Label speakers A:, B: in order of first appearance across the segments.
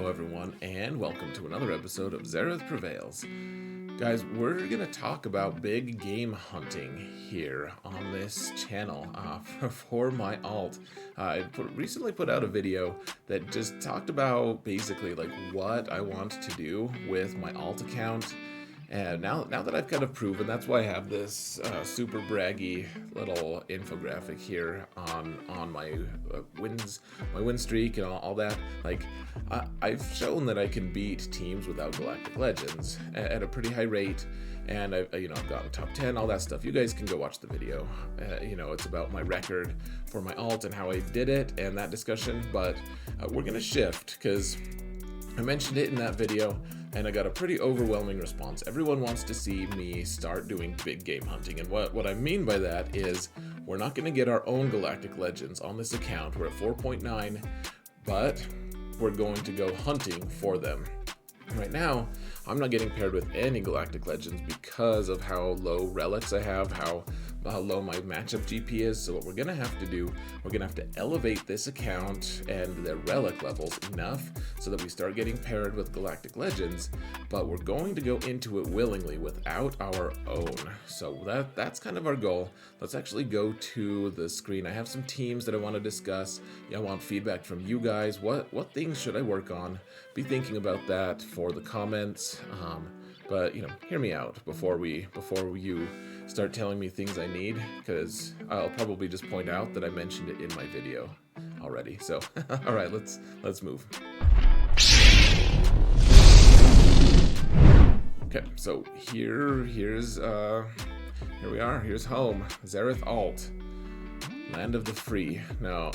A: Hello everyone, and welcome to another episode of Xaereth Prevails. Guys, we're going to talk about big game hunting here on this channel for my alt. I recently put out a video that just talked about basically like what I want to do with my alt account. And now that I've kind of proven, that's why I have this super braggy little infographic here on my win streak and all that. Like, I've shown that I can beat teams without Galactic Legends at a pretty high rate, and I've gotten top 10, all that stuff. You guys can go watch the video. It's about my record for my alt and how I did it and that discussion. But we're gonna shift because I mentioned it in that video, and I got a pretty overwhelming response. Everyone wants to see me start doing big game hunting, and what I mean by that is we're not going to get our own Galactic Legends on this account. We're at 4.9, but we're going to go hunting for them. Right now, I'm not getting paired with any Galactic Legends because of how low relics I have, how low my matchup GP is. So what we're going to have to do, we're going to have to elevate this account and their relic levels enough so that we start getting paired with Galactic Legends, but we're going to go into it willingly without our own. So that's kind of our goal. Let's actually go to the screen. I have some teams that I want to discuss. I want feedback from you guys. What things should I work on? Be thinking about that for the comments. But hear me out before you start telling me things I need, because I'll probably just point out that I mentioned it in my video already. So all right, let's move. Okay, so here we are. Here's home, XaerethAlt, land of the free. Now,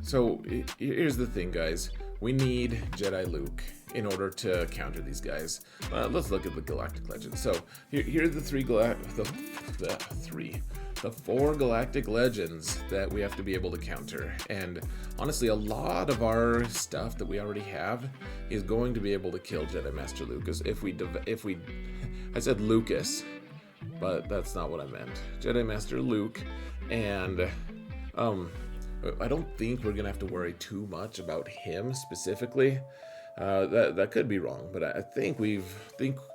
A: so here's the thing, guys. We need Jedi Luke in order to counter these guys. Let's look at the Galactic Legends. So here are the four Galactic Legends that we have to be able to counter. And honestly, a lot of our stuff that we already have is going to be able to kill Jedi Master Lucas I said Lucas, but that's not what I meant. Jedi Master Luke, and I don't think we're gonna have to worry too much about him specifically. That could be wrong, but I think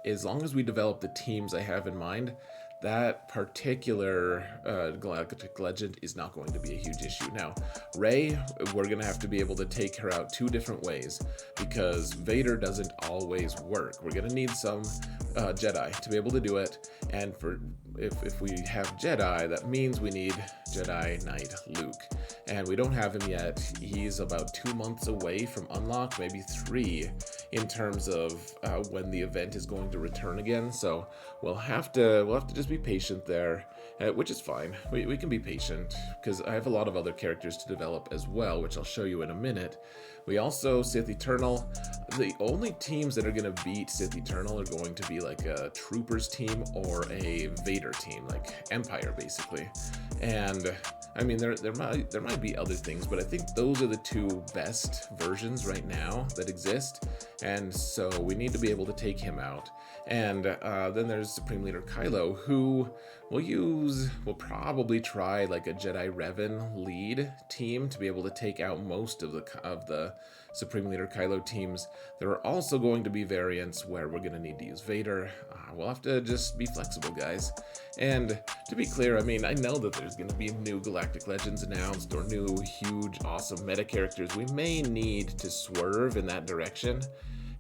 A: as long as we develop the teams I have in mind, that particular Galactic Legend is not going to be a huge issue. Now, Rey, we're going to have to be able to take her out two different ways, because Vader doesn't always work. We're going to need some Jedi to be able to do it, and if we have Jedi, that means we need Jedi Knight Luke, and we don't have him yet. He's about 2 months away from unlock, maybe 3 in terms of when the event is going to return again. So we'll have to just be patient there, which is fine. We can be patient because I have a lot of other characters to develop as well, which I'll show you in a minute. We also, Sith Eternal, the only teams that are going to beat Sith Eternal are going to be like a Troopers team or a Vader team, like Empire basically. And I mean, there might be other things, but I think those are the two best versions right now that exist, and so we need to be able to take him out. And then there's Supreme Leader Kylo, who we'll probably try like a Jedi Revan lead team to be able to take out most of the Supreme Leader Kylo teams. There are also going to be variants where we're going to need to use Vader. We'll have to just be flexible, guys. And to be clear, I mean, I know that there's going to be new Galactic Legends announced or new huge awesome meta characters. We may need to swerve in that direction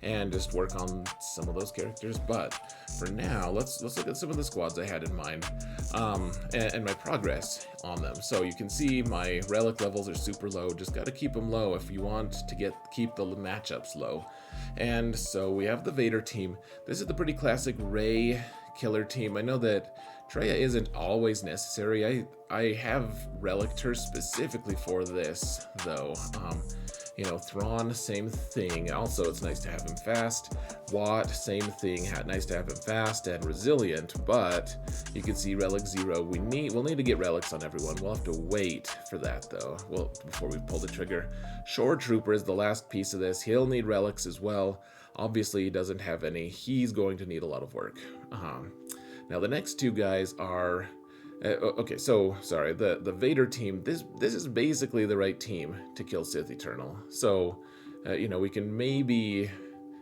A: and just work on some of those characters, but for now, let's look at some of the squads I had in mind, and my progress on them. So you can see my relic levels are super low. Just got to keep them low if you want to keep the matchups low. And so we have the Vader team. This is the pretty classic Rey killer team. I know that Traya isn't always necessary. I have Relictor specifically for this, though. Thrawn, same thing. Also, it's nice to have him fast. Watt, same thing. Nice to have him fast and resilient, but you can see Relic 0. We'll need to get relics on everyone. We'll have to wait for that, though, before we pull the trigger. Shore Trooper is the last piece of this. He'll need relics as well. Obviously, he doesn't have any. He's going to need a lot of work. Now, the next two guys are Okay, so sorry. The Vader team. This is basically the right team to kill Sith Eternal. So, we can maybe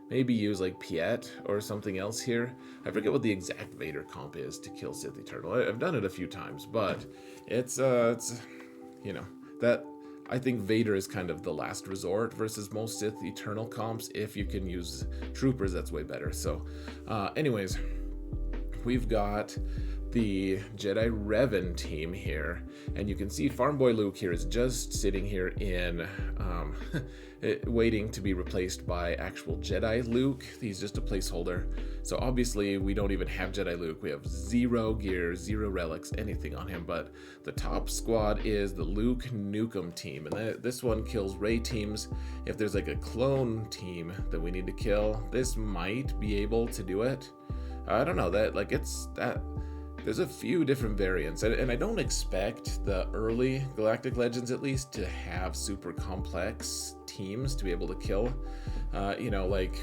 A: use like Piet or something else here. I forget what the exact Vader comp is to kill Sith Eternal. I've done it a few times, but it's you know that I think Vader is kind of the last resort versus most Sith Eternal comps. If you can use troopers, that's way better. So, anyways, we've got the Jedi Revan team here, and you can see Farm Boy Luke here is just sitting here in waiting to be replaced by actual Jedi Luke. He's just a placeholder. So obviously we don't even have Jedi Luke. We have 0 gear, 0 relics, anything on him. But the top squad is the Luke Nukem team, and this one kills Rey teams. If there's like a clone team that we need to kill, this might be able to do it. I don't know, there's a few different variants, and I don't expect the early Galactic Legends, at least, to have super complex teams to be able to kill. Like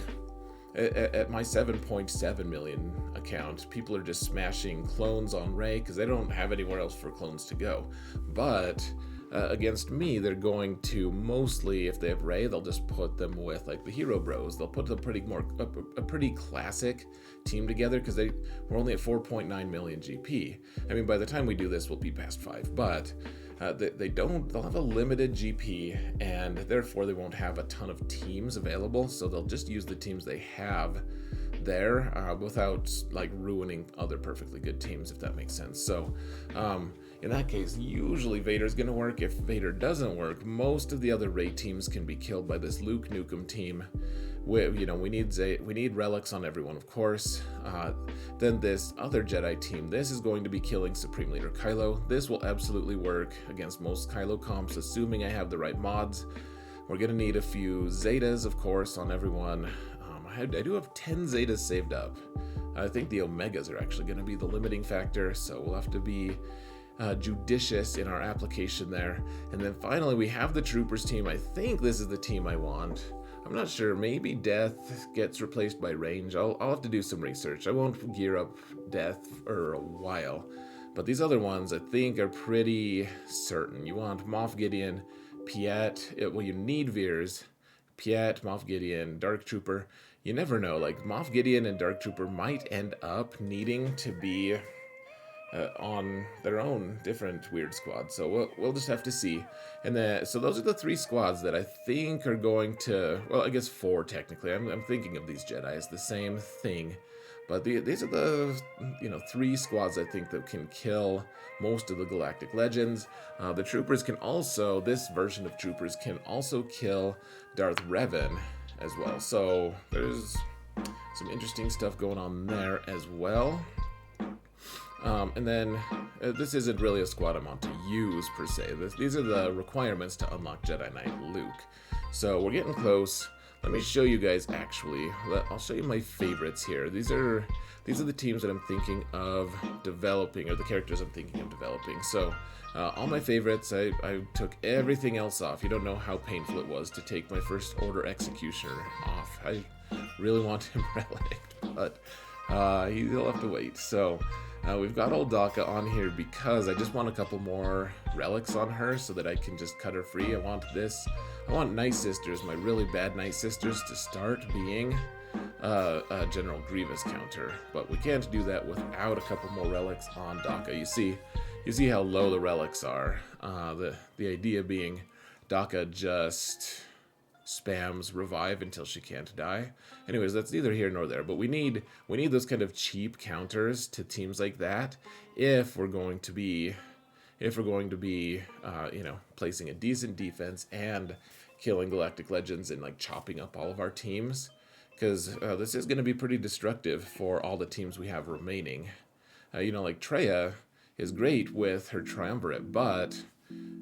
A: at my 7.7 million account, people are just smashing clones on Rey because they don't have anywhere else for clones to go. But against me, they're going to mostly, if they have Rey, they'll just put them with like the Hero Bros. They'll put a pretty classic team together because we're only at 4.9 million GP. I mean, by the time we do this, we'll be past 5. But they'll have a limited GP, and therefore they won't have a ton of teams available. So they'll just use the teams they have there without like ruining other perfectly good teams, if that makes sense. So in that case, usually Vader's gonna work. If Vader doesn't work, most of the other Rey teams can be killed by this Luke Nukem team. We need relics on everyone, of course. Then this other Jedi team, this is going to be killing Supreme Leader Kylo. This will absolutely work against most Kylo comps, assuming I have the right mods. We're gonna need a few Zetas, of course, on everyone. I do have 10 Zetas saved up. I think the Omegas are actually going to be the limiting factor, so we'll have to be judicious in our application there. And then finally, we have the Troopers team. I think this is the team I want. I'm not sure. Maybe Death gets replaced by Range. I'll have to do some research. I won't gear up Death for a while. But these other ones, I think, are pretty certain. You want Moff Gideon, Piet. You need Veers. Piet, Moff Gideon, Dark Trooper. You never know, like Moff Gideon and Dark Trooper might end up needing to be on their own different weird squads. So we'll just have to see. And so those are the 3 squads that I think are going to, well, I guess 4 technically. I'm thinking of these Jedi as the same thing. But these are the 3 squads I think that can kill most of the Galactic Legends. The Troopers can also, this version of Troopers can also kill Darth Revan as well. So there's some interesting stuff going on there as well. And then this isn't really a squad I want to use per se. These are the requirements to unlock Jedi Knight Luke. So we're getting close. Let me show you guys actually. I'll show you my favorites here. These are the teams that I'm thinking of developing, or the characters I'm thinking of developing. So all my favorites, I took everything else off. You don't know how painful it was to take my First Order Executioner off. I really want him relicked, but he'll have to wait. So we've got old Daka on here because I just want a couple more relics on her so that I can just cut her free. I want Night Sisters, my really bad Night Sisters, to start being a General Grievous counter, but we can't do that without a couple more relics on Daka. You see how low the relics are. The idea being Daka just spams revive until she can't die. Anyways, that's neither here nor there, but we need those kind of cheap counters to teams like that if we're going to be placing a decent defense and killing Galactic Legends and like chopping up all of our teams, because this is going to be pretty destructive for all the teams we have remaining. Like Traya is great with her Triumvirate, but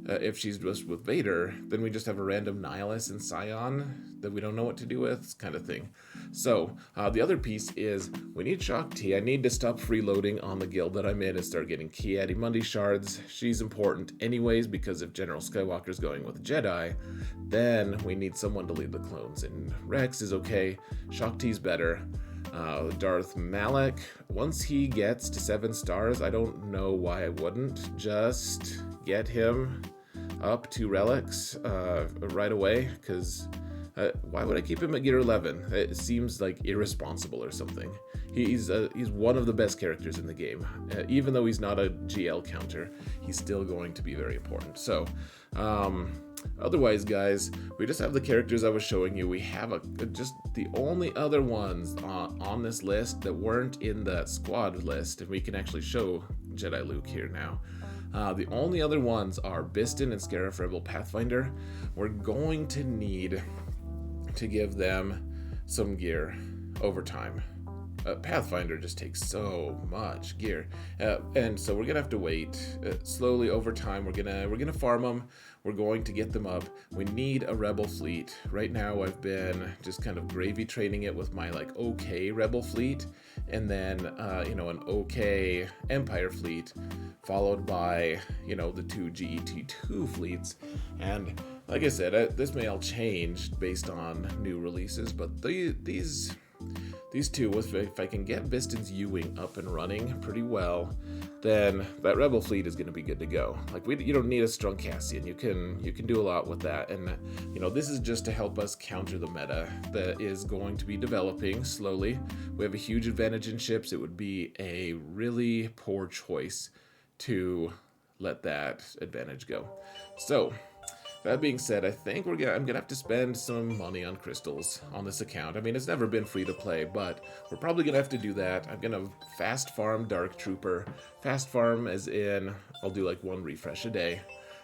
A: if she's just with Vader, then we just have a random Nihilus and Scion that we don't know what to do with, kind of thing. So the other piece is we need Shock T. I need to stop freeloading on the guild that I'm in and start getting Ki-Adi-Mundi shards. She's important anyways, because if General Skywalker's going with Jedi, then we need someone to lead the clones. And Rex is okay. Shock T's better. Darth Malak, once he gets to 7 stars, I don't know why I wouldn't just get him up to relics right away, because why would I keep him at gear 11? It seems like irresponsible or something. He's one of the best characters in the game. Even though he's not a GL counter, he's still going to be very important. So, otherwise, guys, we just have the characters I was showing you. We have just the only other ones on this list that weren't in that squad list, and we can actually show Jedi Luke here now. The only other ones are Biston and Scarif Rebel Pathfinder. We're going to need to give them some gear over time. Pathfinder just takes so much gear, and so we're gonna have to wait slowly over time. We're gonna farm them. We're going to get them up. We need a rebel fleet. Right now I've been just kind of gravy training it with my like okay rebel fleet, and then an okay Empire fleet, followed by the 2 GET2 fleets. And like I said, this may all change based on new releases, but these two, if I can get Biston's U-Wing up and running pretty well, then that Rebel fleet is going to be good to go. Like you don't need a strong Cassian. You can do a lot with that, and this is just to help us counter the meta that is going to be developing slowly. We have a huge advantage in ships. It would be a really poor choice to let that advantage go. So, that being said, I think I'm gonna have to spend some money on crystals on this account. I mean, it's never been free to play, but we're probably gonna have to do that. I'm gonna fast farm Dark Trooper. Fast farm as in I'll do like 1 refresh a day,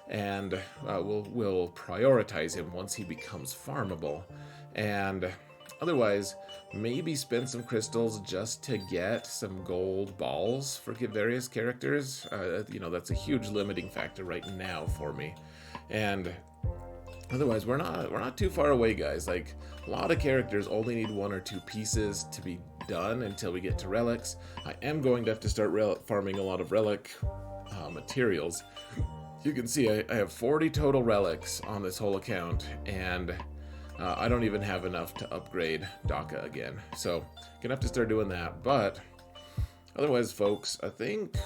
A: and we'll prioritize him once he becomes farmable. And otherwise, maybe spend some crystals just to get some gold balls for various characters. That's a huge limiting factor right now for me. And otherwise, we're not too far away, guys. Like, a lot of characters only need 1 or 2 pieces to be done until we get to relics. I am going to have to start farming a lot of relic materials. You can see I have 40 total relics on this whole account, and I don't even have enough to upgrade Daka again. So, gonna have to start doing that. But otherwise, folks, I think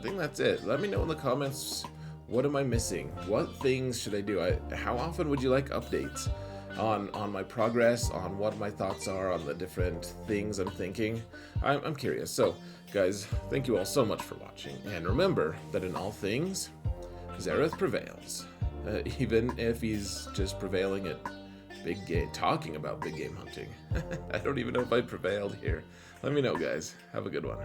A: that's it. Let me know in the comments, what am I missing? What things should I do? How often would you like updates on my progress, on what my thoughts are on the different things I'm thinking? I'm curious. So, guys, thank you all so much for watching. And remember that in all things, Xaereth prevails. Even if he's just prevailing at big game, talking about big game hunting. I don't even know if I prevailed here. Let me know, guys. Have a good one.